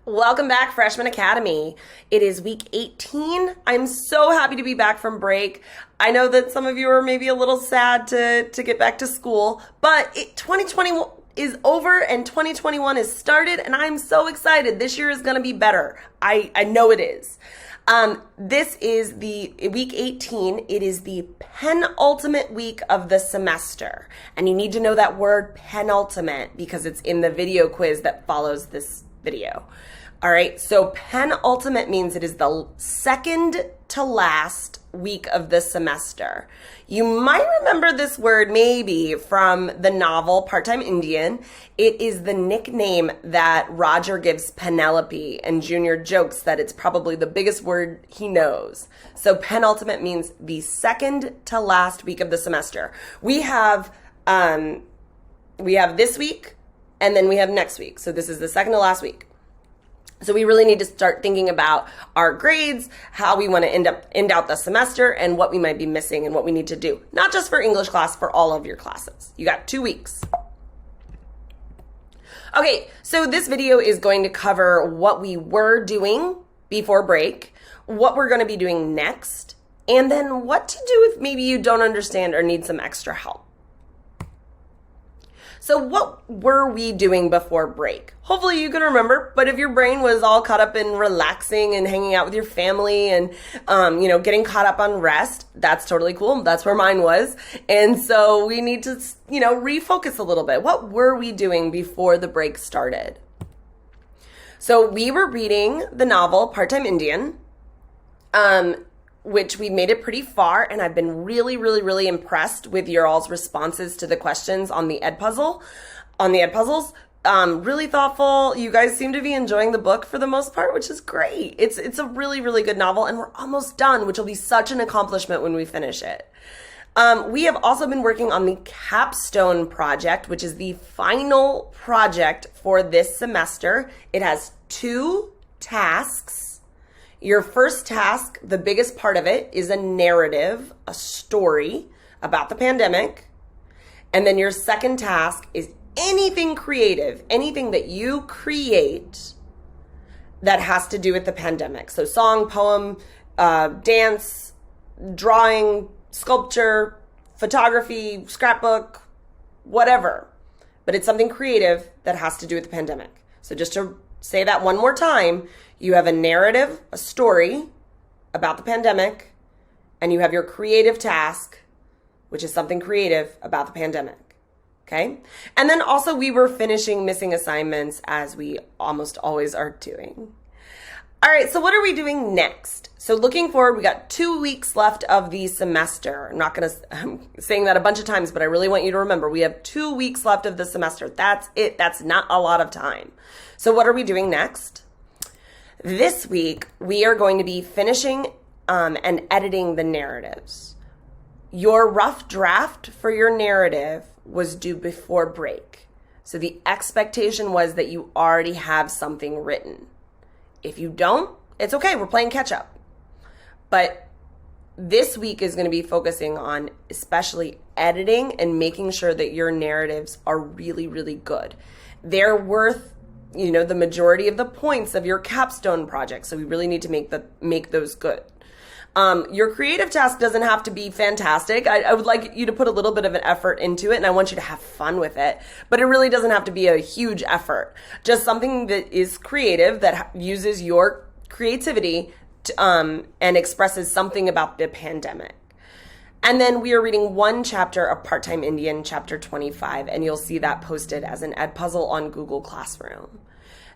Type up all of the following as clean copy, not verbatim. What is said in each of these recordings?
Welcome back, Freshman Academy. It is week 18. I'm so happy to be back from break. I know that some of you are maybe a little sad to get back to school, but 2020 is over and 2021 is started, and I'm so excited. This year is going to be better. I know it is. This is the week 18. It is the penultimate week of the semester. And you need to know that word penultimate because it's in the video quiz that follows this video. All right, so penultimate means it is the second to last week of the semester. You might remember this word maybe from the novel Part-Time Indian. It is the nickname that Roger gives Penelope, and Junior jokes that it's probably the biggest word he knows. So penultimate means the second to last week of the semester. We have this week, and then we have next week. So this is the second to last week. So we really need to start thinking about our grades, how we want to end out the semester, and what we might be missing and what we need to do. Not just for English class, for all of your classes. You got 2 weeks. Okay, so this video is going to cover what we were doing before break, what we're going to be doing next, and then what to do if maybe you don't understand or need some extra help. So what were we doing before break? Hopefully you can remember, but if your brain was all caught up in relaxing and hanging out with your family and, getting caught up on rest, that's totally cool. That's where mine was. And so we need to, refocus a little bit. What were we doing before the break started? So we were reading the novel Part-Time Indian, which we made it pretty far, and I've been really, really, really impressed with your all's responses to the questions on the Edpuzzles. Really thoughtful. You guys seem to be enjoying the book for the most part, which is great. It's a really, really good novel, and we're almost done, which will be such an accomplishment when we finish it. We have also been working on the capstone project, which is the final project for this semester. It has 2 tasks. Your first task, the biggest part of it, is a narrative, a story about the pandemic. And then your second task is anything creative, anything that you create that has to do with the pandemic. So song, poem, dance, drawing, sculpture, photography, scrapbook, whatever. But it's something creative that has to do with the pandemic. So just to say that one more time, you have a narrative, a story about the pandemic, and you have your creative task, which is something creative about the pandemic. Okay? And then also we were finishing missing assignments as we almost always are doing. All right, so what are we doing next? So looking forward, we got 2 weeks left of the semester. I'm saying that a bunch of times, but I really want you to remember we have 2 weeks left of the semester. That's it. That's not a lot of time. So what are we doing next? This week, we are going to be finishing and editing the narratives. Your rough draft for your narrative was due before break. So the expectation was that you already have something written. If you don't, it's okay. We're playing catch up. But this week is going to be focusing on especially editing and making sure that your narratives are really, really good. They're worth the majority of the points of your capstone project. So we really need to make those good. Your creative task doesn't have to be fantastic. I would like you to put a little bit of an effort into it, and I want you to have fun with it. But it really doesn't have to be a huge effort. Just something that is creative, that uses your creativity and expresses something about the pandemic. And then we are reading 1 chapter of Part-Time Indian, chapter 25, and you'll see that posted as an Edpuzzle on Google Classroom.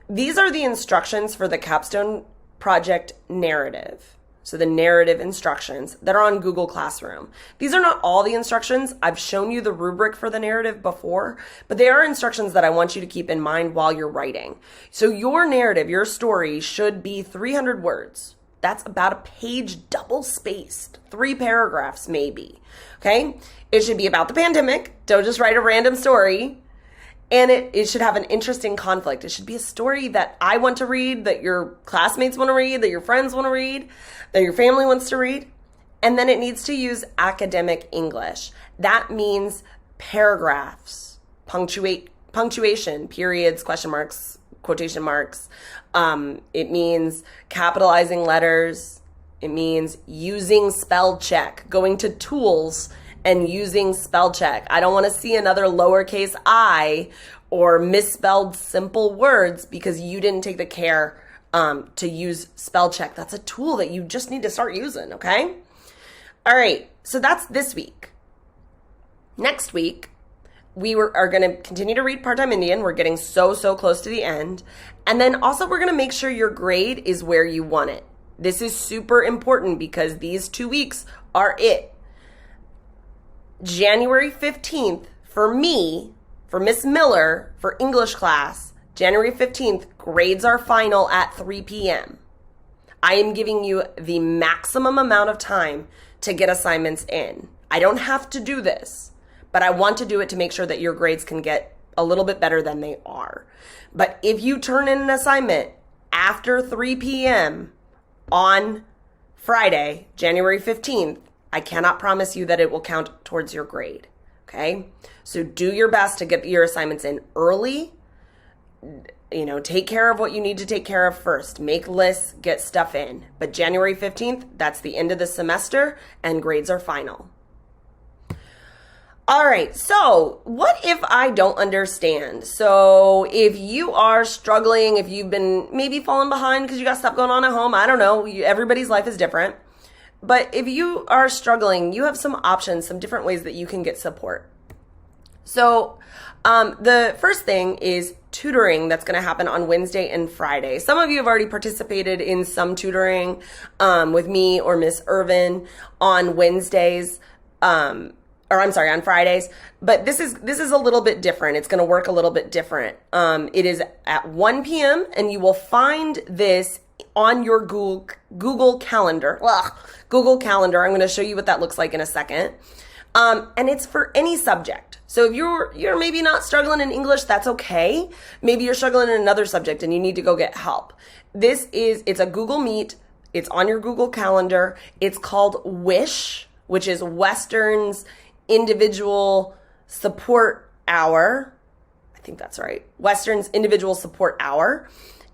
These are the instructions for the capstone project narrative. So the narrative instructions that are on Google Classroom. These are not all the instructions. I've shown you the rubric for the narrative before, but they are instructions that I want you to keep in mind while you're writing. So your narrative, your story should be 300 words. That's about a page double spaced, 3 paragraphs maybe, okay? It should be about the pandemic. Don't just write a random story. And it should have an interesting conflict. It should be a story that I want to read, that your classmates want to read, that your friends want to read, that your family wants to read. And then it needs to use academic English. That means paragraphs, punctuation, periods, question marks, quotation marks. It means capitalizing letters. It means using spell check, going to tools and using spell check. I don't want to see another lowercase I or misspelled simple words because you didn't take the care to use spell check. That's a tool that you just need to start using, okay? All right, so that's this week. Next week, we are going to continue to read Part-Time Indian. We're getting so close to the end. And then also we're going to make sure your grade is where you want it. This is super important because these 2 weeks are it. January 15th, for me, for Miss Miller, for English class, January 15th, grades are final at 3 p.m. I am giving you the maximum amount of time to get assignments in. I don't have to do this, but I want to do it to make sure that your grades can get a little bit better than they are. But if you turn in an assignment after 3 p.m. on Friday, January 15th, I cannot promise you that it will count towards your grade, okay? So do your best to get your assignments in early. You know, take care of what you need to take care of first. Make lists, get stuff in. But January 15th, that's the end of the semester, and grades are final. All right, so what if I don't understand? So if you are struggling, if you've been maybe falling behind because you got stuff going on at home, I don't know, everybody's life is different. But if you are struggling, you have some options, some different ways that you can get support. So the first thing is tutoring that's going to happen on Wednesday and Friday. Some of you have already participated in some tutoring with me or Miss Irvin on Wednesdays, on Fridays. But this is a little bit different. It's going to work a little bit different. It is at 1 p.m. and you will find this on your Google Calendar. Google Calendar. I'm going to show you what that looks like in a second. And it's for any subject. So if you're maybe not struggling in English, that's okay. Maybe you're struggling in another subject and you need to go get help. It's a Google Meet. It's on your Google Calendar. It's called WISH, which is Western's Individual Support Hour. I think that's right. Western's Individual Support Hour.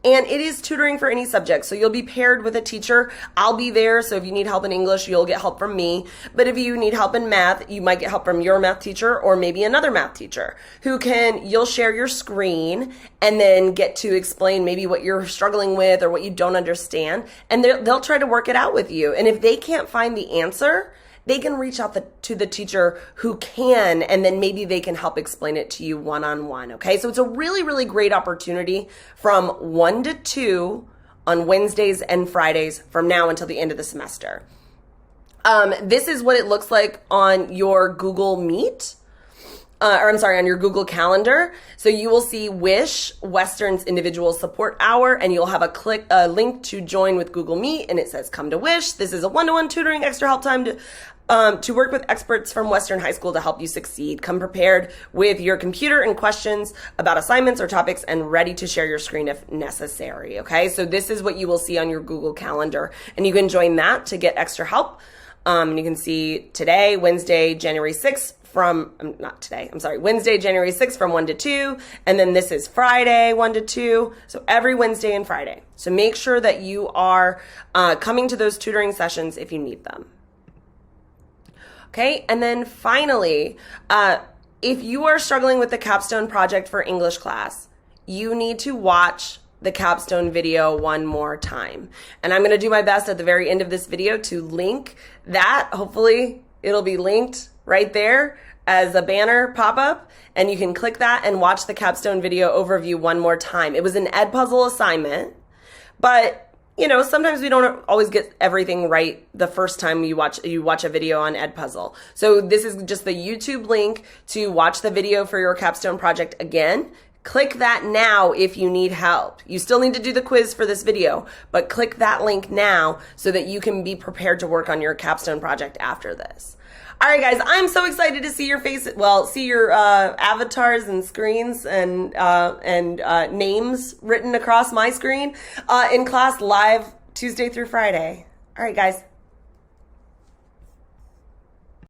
And it is tutoring for any subject. So you'll be paired with a teacher. I'll be there. So if you need help in English, you'll get help from me. But if you need help in math, you might get help from your math teacher or maybe another math teacher you'll share your screen and then get to explain maybe what you're struggling with or what you don't understand. And they'll try to work it out with you. And if they can't find the answer, they can reach out to the teacher who can, and then maybe they can help explain it to you one-on-one, okay? So it's a really, really great opportunity from 1 to 2 on Wednesdays and Fridays from now until the end of the semester. This is what it looks like on your Google Meet. On your Google Calendar. So you will see WISH, Western's Individual Support Hour, and you'll have a link to join with Google Meet, and it says come to WISH. This is a one-to-one tutoring extra help time to work with experts from Western High School to help you succeed. Come prepared with your computer and questions about assignments or topics and ready to share your screen if necessary, okay? So this is what you will see on your Google Calendar, and you can join that to get extra help. And you can see today, Wednesday, January 6th, Wednesday, January 6th from 1 to 2. And then this is Friday, 1 to 2. So every Wednesday and Friday. So make sure that you are coming to those tutoring sessions if you need them. Okay, and then finally, if you are struggling with the capstone project for English class, you need to watch the capstone video one more time. And I'm going to do my best at the very end of this video to link that. Hopefully it'll be linked right there as a banner pop-up, and you can click that and watch the capstone video overview one more time. It was an Edpuzzle assignment, but sometimes we don't always get everything right the first time you watch a video on Edpuzzle. So this is just the YouTube link to watch the video for your capstone project again. Click that now if you need help. You still need to do the quiz for this video, but click that link now so that you can be prepared to work on your capstone project after this. All right, guys, I'm so excited to see your faces. Well, see your avatars and screens and names written across my screen in class live Tuesday through Friday. All right, guys,